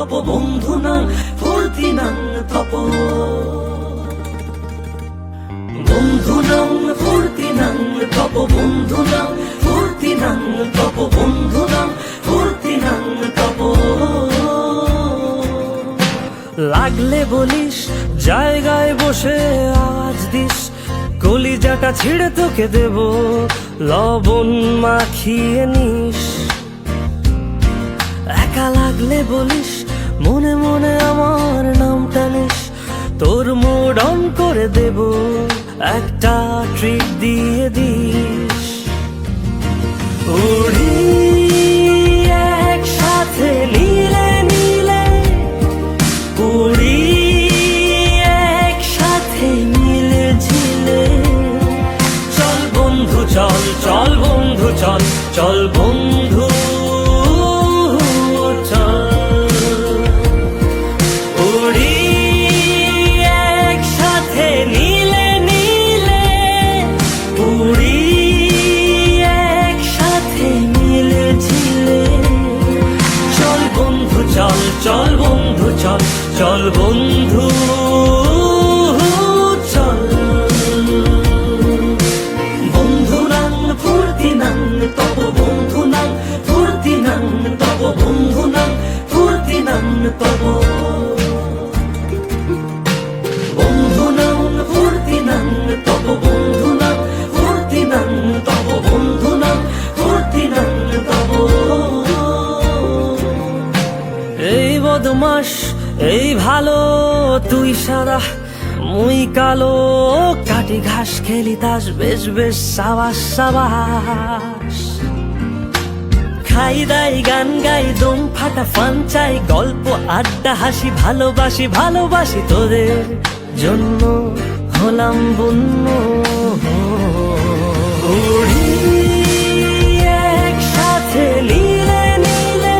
তপ বন্ধুনাং ফুর্তিনাং তপ বন্ধুনাং ফুর্তিনাং তপ বন্ধুনাং ফুর্তিনাং তপ বন্ধুনাং ফুর্তিনাং তপ লাগলে বলিস জায়গায় বসে আওয়াজ দিস কলিজাটা ছিঁড়ে তোকে দেব লবণ মাখিয়ে নিস একা লাগলে বলিস মনে মনে আমার নামটা নিস তোর মুড অন করে দেব একটা ট্রিট দিয়ে দিস উড়ি একসাথে নীলে নীলে উড়ি একসাথে মিলে ঝিলে চল বন্ধু চল চল বন্ধু চল চল বন্ধু চল বন্ধু চল চল বন্ধু চল বন্ধুনাং ফুর্তিনাং তপ বন্ধুনাং ফুর্তিনাং তপ বন্ধুনাং ফুর্তিনাং তপ বন্ধুনাং ফুর্তিনাং তপ বন্ধুনাং ফুর্তিনাং তপ বন্ধুনাং ফুর্তিনাং তপ এই বদমাস এই ভালো তুই সাদা মুই কালো কাটি ঘাস খেলি তাস বেশ বেশ সাবাস সাবাস খাই দাই গান গাই দম ফাটা ফান চাই গল্প আড্ডা হাসি ভালোবাসি ভালোবাসি তোদের জন্য হলাম বন্য উড়ি একসাথে নীলে নীলে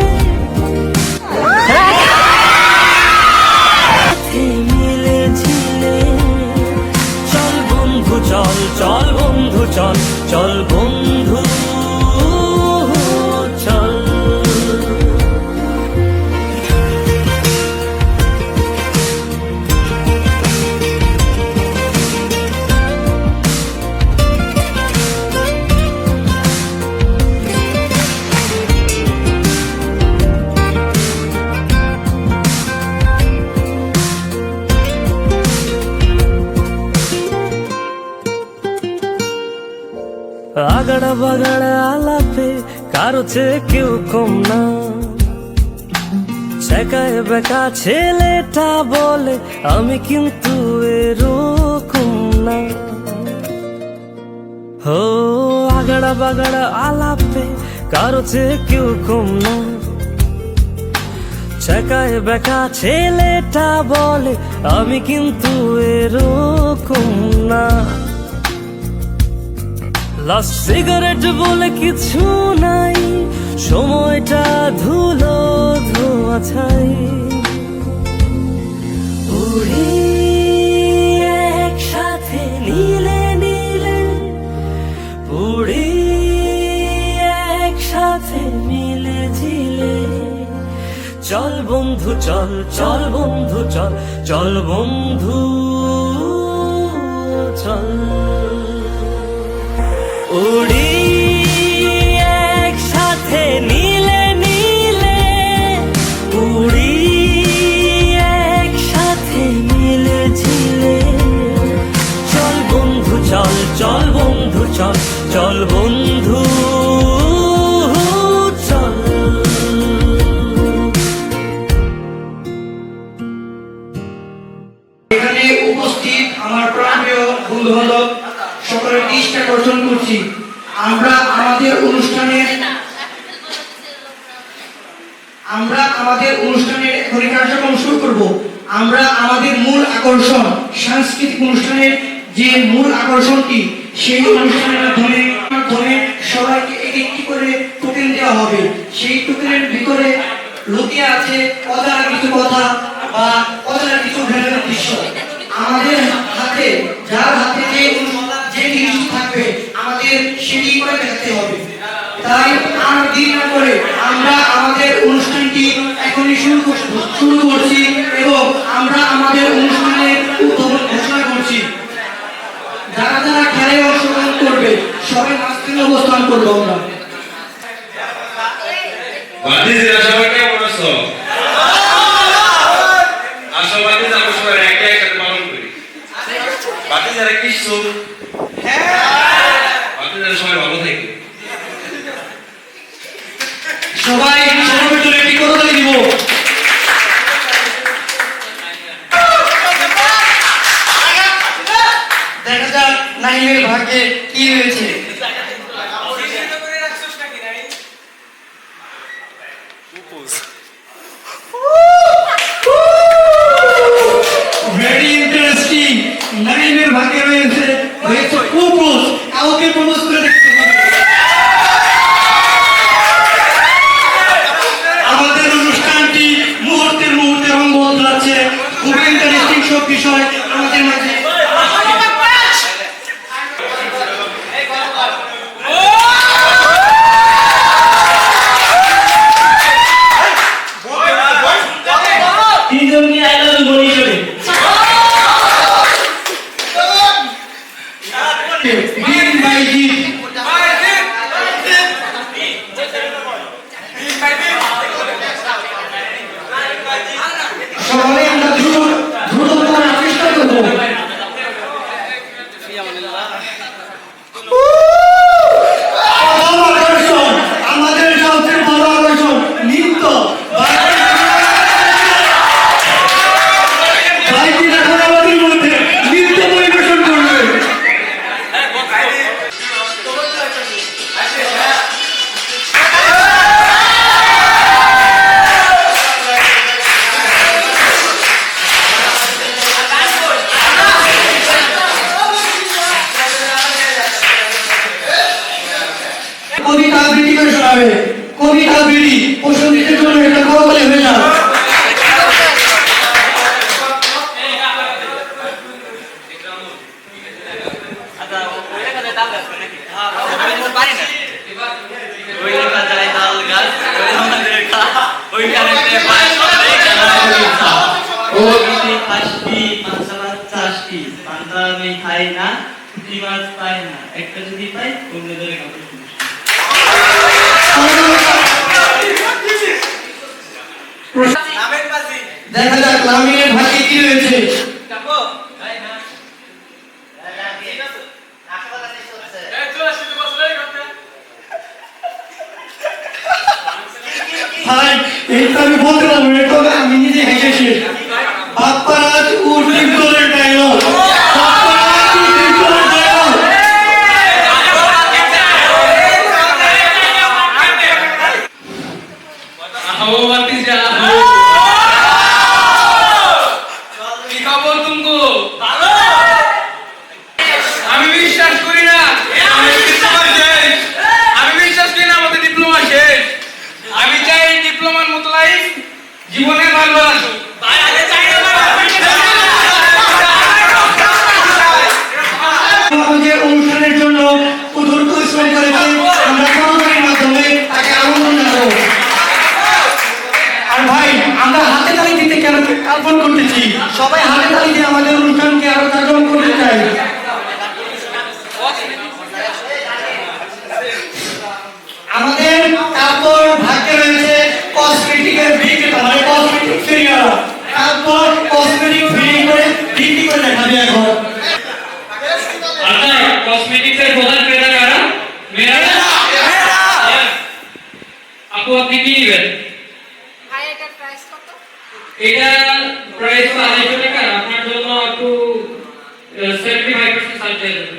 মিলে ঝিলে চল বন্ধু চল চল বন্ধু চল চল বন্ধু চল আগড়া বাগড়া আলাপে কারো চেয়ে কেউ কম না ছেকায় বেকা ছেলেটা বলে আমি কিন্তু এরকম না হো আগড়া বাগড়া আলাপে কারো চেয়ে কেউ কম না ছেকায় বেকা ছেলেটা বলে আমি কিন্তু এরকম না লাস্ট সিগারেট বলে কিছু নাই সময়টা ধুলো ধোয়া ছাই উড়ি একসাথে নীলে নীলে উড়ি একসাথে মিলে ঝিলে চল বন্ধু চল চল বন্ধু চল চল বন্ধু চল উড়ি একসাথে নীলে নীলে উড়ি একসাথে মিলে ঝিলে চল বন্ধু চল চল বন্ধু চল চল বন্ধু চল এখানে উপস্থিত আমার প্রাণপ্রিয় বন্ধু বান্ধব সকলের দৃষ্টি আকর্ষণ করছি আমরা আমাদের অনুষ্ঠানের এখনই কার্যক্রম শুরু করব আমরা আমাদের মূল আকর্ষণ সাংস্কৃতিক অনুষ্ঠানের যে মূল আকর্ষণটি সেই অনুষ্ঠানের মাধ্যমে সবাইকে একটি করে টোকেন দেওয়া হবে সেই টোকেনের ভিতরে লুকিয়ে আছে অজানা কিছু কথা বা অজানা কিছু ঘটনার দৃশ্য আমাদের হাতে যার হাতে যে জিনিস থাকবে আমাদের সেটি করে দেখাতে হবে তাই আর দেরি না করে আমরা আমাদের অনুষ্ঠানটি এখনই শুরু করছি এবং আমরা আমাদের অনুষ্ঠানের উদ্বোধন ঘোষণা করছি। যারা যারা খেলায় অংশগ্রহণ করবে সবাই মাঝখানে অবস্থান করবো আমরা। বাতিজিরা সবাই কেমন আছো? আসো বাতিজা, আমরা সবাই একসাথে পালন করি। বাতিজারা কিছু বাতিজারা সবাই ভালো থাকবে। সবাই সবার জন্য একটি করতালি দিব। দেখা যাক নাহিমের ভাগ্যে কি হয়েছে। Very interesting. নাহিমের ভাগ্যে হয়েছে প্রপোজ। কাউকে প্রপোজ করে দেখতে হবে। আমাদের অনুষ্ঠানটি মুহূর্তে রঙ বদলাচ্ছে। খুবই ইন্টারেস্টিং সব বিষয় আমাদের মাঝে। তিনজনকে আই লাভ ইউ বলি চলে। দিন বাই দিন সবাই আমরা দ্রুত করার চেষ্টা করবো। আমাদের সবচেয়ে বড় আকর্ষণ নৃত্য। ভাইটি এখন আমাদের মধ্যে নৃত্য পরিবেশন করবে। কবিতা আবৃত্তি করে শোনাবে। কবিতা আবৃত্তি প্রসঙ্গীদের জন্য এটা করবলে হয়ে যান। একটা যদি পাই অন্যদের দেখা যাক লামিনের ভাগ্যে কি রয়েছে। ভাই এইটা আমি বলতে পারবো না, এটা আমি নিজে হেসেছি। বাপ্পারাজ উর্দির দলের ডায়লগ। বাপ্পারাজ উর্দির দলের ডায়লগ। आओ बातिजा, কি খবর তুমকো? আমি বিশ্বাস করি না আমাদের ডিপ্লোমা শেষ। আমি চাই ডিপ্লোমার মতো লাইফ জীবনে ভালো আসুক। আমাদের অনুষ্ঠানের জন্য উদুর পরিশ্রম করেছে। আমরা করতালির মাধ্যমে তাকে আমন্ত্রণ জানাবো। আর ভাই আমরা হাতে তালি দিতে কেন কাল্পন করতেছি? সবাই হাতে তালি দিয়ে আমাদের অনুষ্ঠানকে আরো জাঁকজমক করতে চাই। আমাদের তারপর ভাগ্যে রয়েছে কসমেটিকের বিক্রেতা, মানে কসমেটিক ফেরিয়ারা। তারপর কসমেটিক ফ্রি করে বিক্রি করে দেখাবে এখন। আচ্ছা, কসমেটিক্সের প্রধান ক্রেতা কারা? মেয়েরা। আপু আপনি কি নেবেন? ভাই এটার প্রাইস কত? এটা প্রাইস 250 টাকা। আপনার জন্য আপু 75% ছাড় দিয়ে দেবে।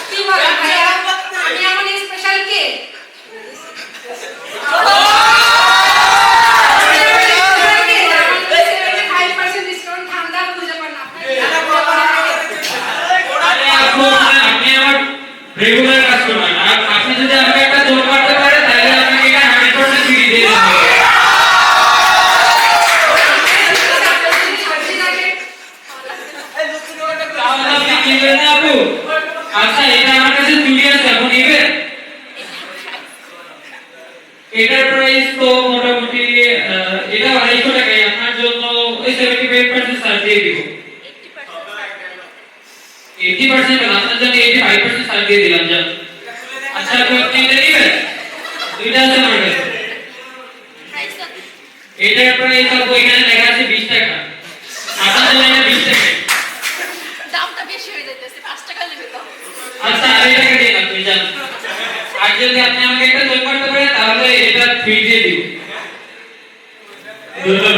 কি বলেন ভাইয়া? আমি এমন স্পেশাল কে? Regular customer. আর আপনি যদি আমাকে একটা জোর করতে পারেন তাহলে আপনাকে এটা 100% ফ্রি দিয়ে দেব। তাহলে আপনি কিনবেন না আপু? আচ্ছা, এটা আমার কাছে চুরি আছে, আপনি নেবেন? এটার প্রাইস তো মোটামুটি এটা 250 টাকাই, আপনার জন্য ওই 75% ছাড় দিয়ে দিব। 80% না, আপনার জন্য 85% ছাড় দিয়ে দিলাম জান। আচ্ছা আপনি তিনটা নেবেন? দুইটা আছে আমার কাছে। এটার প্রাইস আপু এখানে লেখা আছে 20 টাকা, আপনার জন্য এটা 20 টাকা। দামটা বেশি হয়ে যাইতেছে, 5 টাকা নেবে তো। আচ্ছা 2.5 টাকা দিন আপনি জান। আর যদি আপনি আমাকে একটা যোগ করতে পারেন তাহলে এটা ফ্রি দিয়ে দিব। ধন্যবাদ।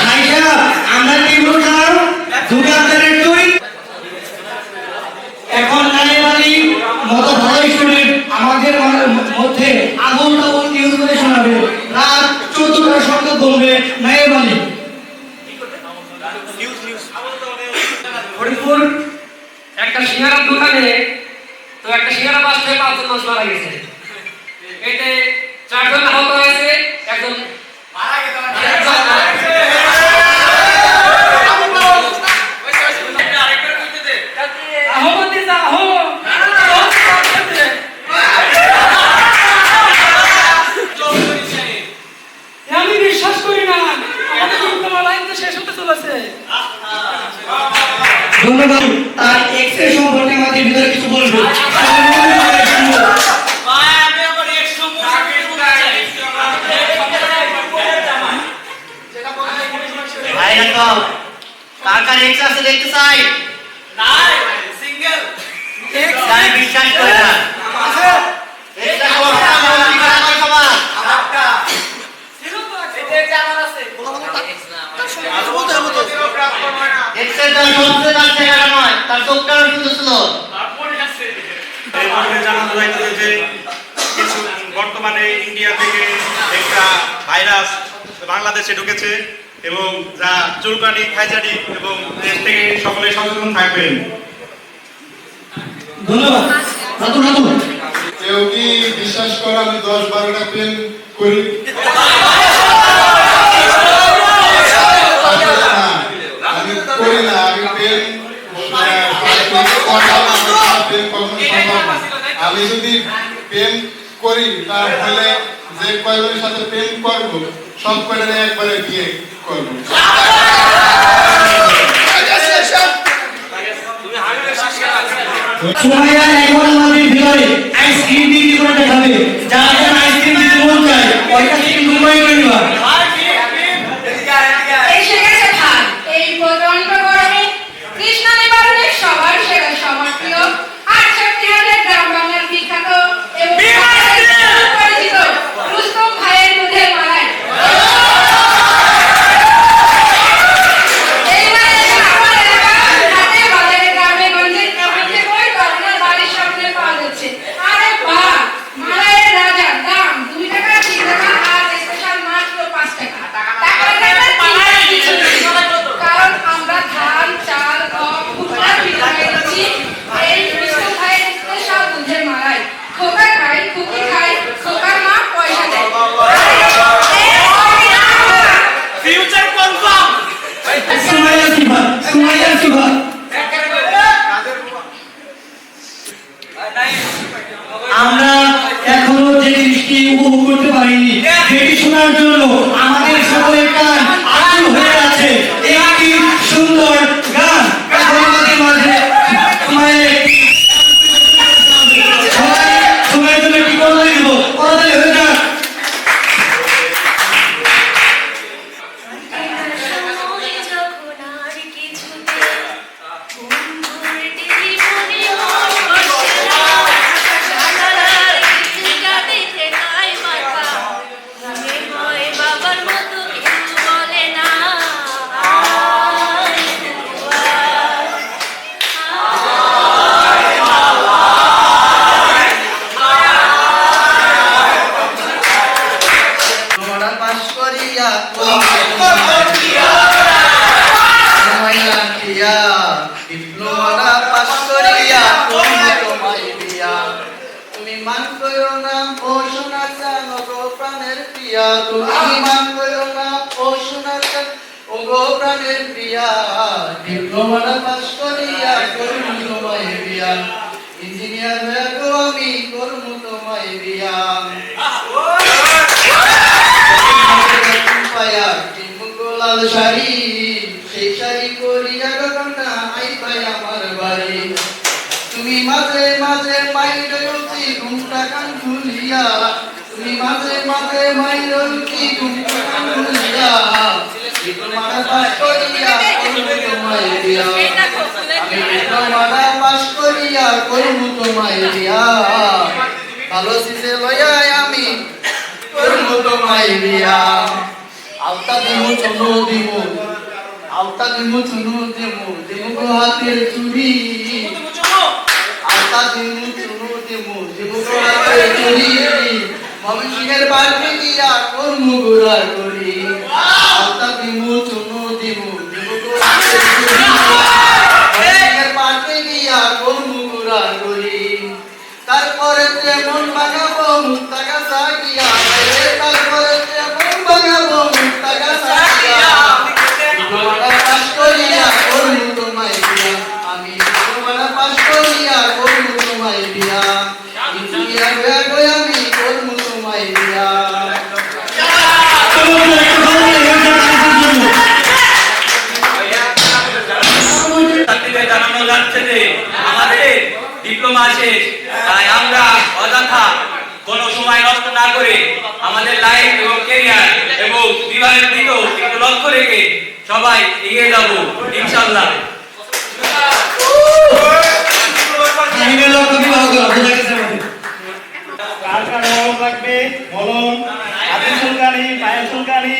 ভাইয়া আমরা টেবিল খাও দোকানদারের তুই এখন নাইবালি মতো ভালো স্টুডেন্ট আমাদের মধ্যে আগুন টাগুন নিউজ করে শোনাবে, রাত 14টার সঙ্গে বলবে নাইবালি হরিপুর একটা সিঙ্গারার দোকানে তো একটা সিঙ্গারা বাসতে 5 জন মানুষ মারা গেছে। এতে 4 জন আহত হয়েছে, একজন মারা গেছে। আমি বিশ্বাস করি না, আমাদের ডিপ্লোমা লাইন তো শেষ হতে চলেছে। ধন্যবাদ। তার এক্সে সম্পর্কে আমাদের ভিতরে কিছু বলবো। কার কার এক্স আছে দেখতে চাই? নাই, সিঙ্গেল। তাই বিশ্বাস করে না। এটা কোনটা বলি করা হয় সবার? আমারটা। ছিল তো এটা যে আমার আছে। এক্সের দাম সবচেয়ে দাম টাকা নয়, তার চোখটাও সুন্দর ছিল। এই মর্মে জানানো যাইতেছে যে কিছু বর্তমানে ইন্ডিয়া থেকে একটা ভাইরাস বাংলাদেশে ঢুকেছে এবং যা চুলকানি খাইজানি এবং দেশ থেকে সকলে সচেতন থাকবেন। ধন্যবাদ। রাতুল রাতুল কেউ কি বিশ্বাস করে আমি 10-12টা পেন করি? আমি করি না, আমি পেন আমি যদি পেন করি তাহলে যে কয়জনের সাথে পেন করবো সব কয়জনে একবারে বিয়ে করবো। সুমাইয়া এখন আমাদের ভিতরে আইসক্রিম বিক্রি করে দেখাবে, যারা যারা আইসক্রিম দিতে মন চায় ওইটা থেকে দুবাই করে নিবা। এসে গেছে ধান, এই প্রচন্ড গরমে কৃষ্ণা নিবারণের সবার সেরা সবার প্রিয় 68 গ্রাম বাংলার বিখ্যাত এবং পরিচিত রুস্তম ভাইয়ের দুধের মালাই। এই মালাই আমার এলাকা হাটে বাজারে গ্রামে গঞ্জে প্রত্যেক ওই আপনার বাড়ির সামনে পাওয়া যাচ্ছে। আরে বাহ, মালাইয়ের রাজা, দাম 2 টাকা 3 টাকা আর স্পেশাল মাত্র 5 টাকা। কারণ আমরা ধান চাল গম ভুট্টা পিঠাই দিচ্ছি এই রুস্তম ভাইয়ের স্পেশাল দুধের মালাই। খোকা খাই, খুকি খাই, খোকার মা পয়সা দেয়। Future confirm. সুমাইয়া সিভা আমরা এখনো যে জিনিসটি উপভোগ করতে পারিনি, যেটি শোনার জন্য আমাদের সকলের কান আকুল হয়ে আছে। একটি সুন্দর গান এখন আমাদের মাঝে সময়ের জন্য কি করতে দিব, করতে হয়ে যাক। বাবার মতো কেউ বলে না। পাস করিয়া ডিপ্লোমাটা পাস করিয়া তোমায় দিয়া তুমি মান করো না ও সোনা চান গো প্রাণের প্রিয়া, তুমি মান করো না ও সোনা চান ও গো প্রাণের প্রিয়া, ডিপ্লোমাটা পাস করিয়া তোমায় দিয়া। ইঞ্জিনিয়ার হয়ে গো আমি করবো তোমায় বিয়া পায়া লাল শাড়ি সেই শাড়ি পরিয়া গগনা আই পাই আমার বাড়ি তুমি মাঝে মাঝে মাইর উঠি ঘুমটা কান খুলিয়া তুমি মাঝে মাঝে মাইর উঠি ঘুমটা কান খুলিয়া ডিপ্লোমাটা পাস করিয়া করবো তোমায় বিয়া আমি ডিপ্লোমাটা পাস করিয়া করবো তোমায় বিয়া ভালো সিসে লইয়া আমি করবো তোমায় বিয়া আলতা দিমু চুনো দিমু আলতা দিমু চুনো দিমু দিমু গো হাতের চুড়ি আলতা দিমু চুনো দিমু দিমু গো হাতের চুড়ি মমিনের বাড়ি গিয়া করমু গোরা করি আলতা দিমু চুনো দিমু দিমু গো হাতের চুড়ি মমিনের বাড়ি গিয়া করমু গোরা করি তারপরে মন বানাবো মুক্তাকা সাকিয়া তারপরে মন বানাবো মুক্তাকা সাকিয়া ডিপ্লোমাটা পাস করিয়া করবো তোমায় বিয়া আমি ডিপ্লোমাটা পাস করিয়া করবো তোমায় বিয়া ইঞ্জিনিয়ার হয়ে গো আমি করবো তোমায় বিয়া জানানো যাচ্ছে যে আমাদের ডিপ্লোমা শেষ, তাই আমরা অযথা কোনো সময় নষ্ট না করে আমাদের লাইফ এবং ক্যারিয়ার এবং বিবাহের দিকেও একটু লক্ষ্য রেখে সবাই এগিয়ে যাব ইনশাআল্লাহ। কার কার মলম লাগবে? মলম, হাতের চুলকানি, পায়ের চুলকানি,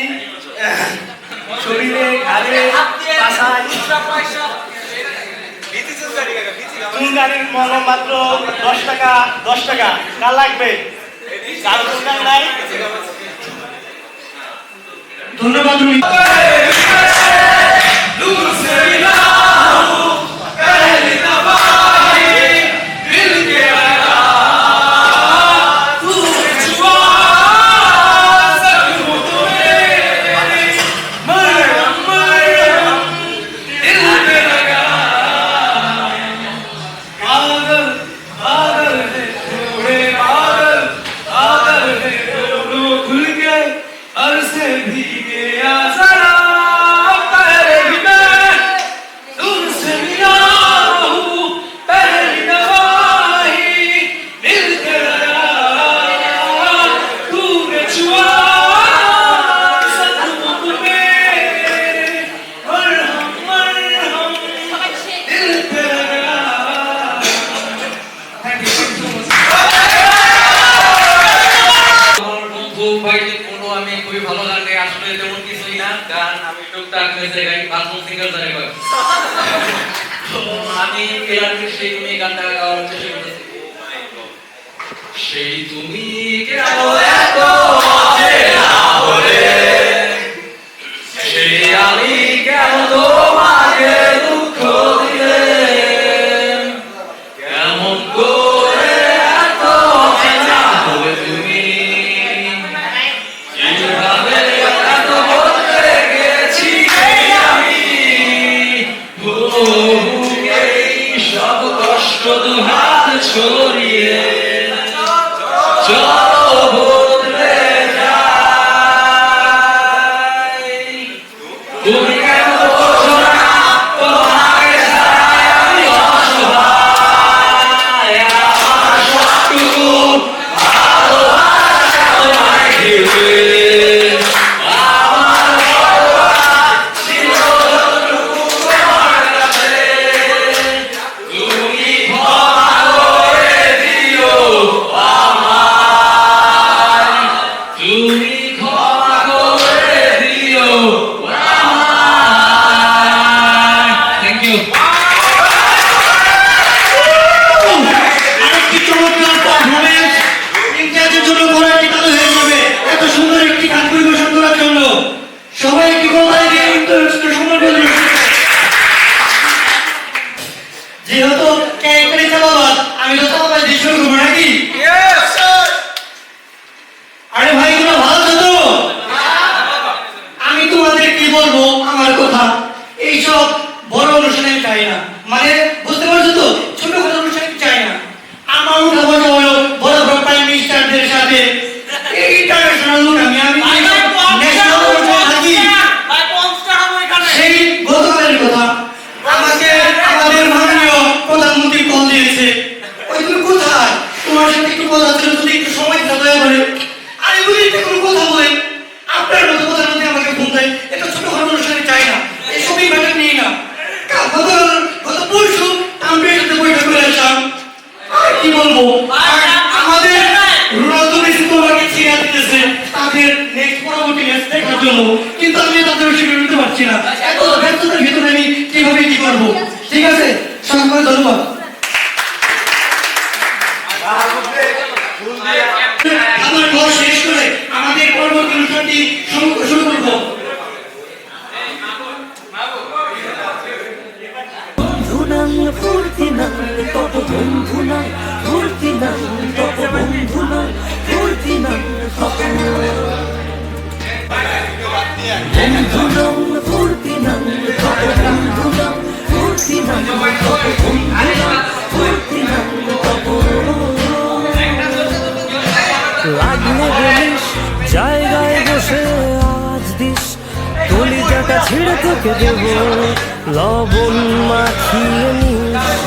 শরীরে ঘাড়ে পাছায় চুলকানির মলম মাত্র 10 টাকা 10 টাকা। কার লাগবে? কার চুলকানি নাই? ধন্যবাদ। আমি সেই তুমি গানটা গাওয়ার চেষ্টা করতেছি। সেই তুমি কেন এত অচেনা হলে, সেই আমি কেন তোমাকে দুঃখ দিলে, কেমন করে এত অচেনা হলে তুমি, কিভাবে এত বদলে গেছি আমি, সব কষ্ট দুহাত ছড়িয়ে চলো বদলে যাই। তুমি কেন বোঝো না তোমাকে ছাড়া আমি অসহায়, আমার সবটুকু ভালোবাসা তোমায় ঘিরে, আমার ভগবান ছিল যতটুকু তোমার কাছে, তুমি ক্ষমা করে দিও আমায়। তোমার সাথে একটু কথা ছিল, যদি একটু সময় দিতে দয়া করে। আর এগুলি কোনো কথা বলেন, আপনার মতো কথার মধ্যে আমাকে ফোন দেয়, এটা ছোটখাটো অনুষ্ঠানে চাই না, এসবই ব্যাপার নিয়ে না। গত পরশু আমি এর সাথে বৈঠক করে আসলাম। আর কি বলবো, আর আমাদের রোনালদো মেসি তো আমাকে ছিঁড়া দিতেছে তাদের নেক্সট পরবর্তী ম্যাচ দেখার জন্য, কিন্তু আমি তাদের সেটা নিতে পারছি না। এত ব্যস্ততার ভিতরে আমি কিভাবে কি করবো? ঠিক আছে, সকলকে ধন্যবাদ। আমার ঘর শেষ করে আমাদের পরবর্তী অনুষ্ঠানটি শুরু করবো। বন্ধুনাং ফুর্তি নাং তত বন্ধুনাং ফুর্তি নাং তত বন্ধুনাং ফুর্তি নাং তত বন্ধুনাং ফুর্তি নাং তত বন্ধুনাং ফুর্তি নাং তত বন্ধুনাং ফুর্তি নাং তত লাগলে বলিস জায়গায় বসে আজ দিস কলিজাটা ছিঁড়ে তোকে দেব লবণ মাখিয়ে নিস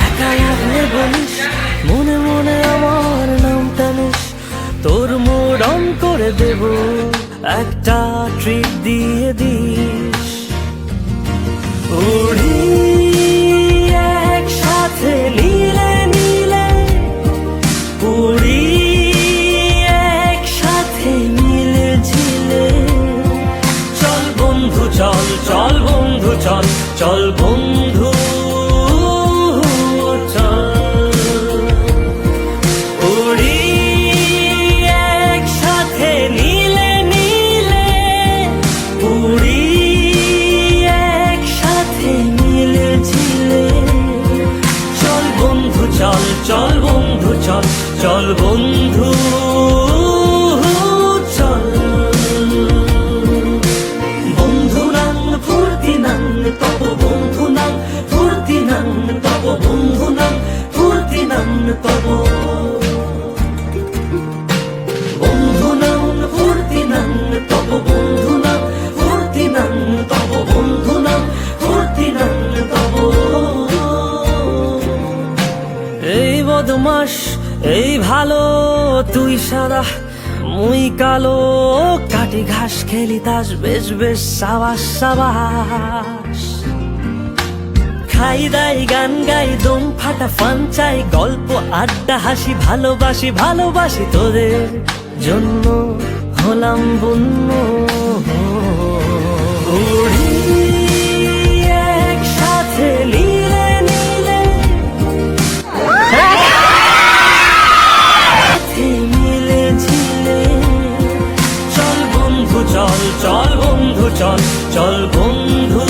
একা লাগলে বলিস মনে মনে আমার নাম টানিস তোর মুড অন করে দেব একটা ট্রিট দিয়ে দিস উড়ি একসাথে নীলে নীলে উড়ি একসাথে মিলে ঝিলে চল বন্ধু চল চল বন্ধু চল চল বন্ধু চল উড়ি একসাথে নীলে নীলে উড়ি একসাথে মিলে ঝিলে চল বন্ধু চল চল বন্ধু চল চল বন্ধু চল বন্ধুনাং ফুর্তি নাং তব বন্ধুনাং ফুর্তি নাং তব বন্ধুনাং ফুর্তি নাং তব বন্ধুনাং ফুর্তি নাং তব বন্ধুনাং ফুর্তি নাং তব বন্ধুনাং ফুর্তি নাং তব এই বদমাস এই ভালো তুই সাদা মুই কালো কাটি ঘাস খেলি তাস বেশ বেশ সাবাস সাবাস খাই দাই গান গাই দম ফাটা ফান চাই গল্প আড্ডা হাসি ভালোবাসি ভালোবাসি তোদের জন্য হলাম বন্য উড়ি একসাথে নীলে নীলে মিলে ঝিলে চল বন্ধু চল চল বন্ধু চল চল বন্ধু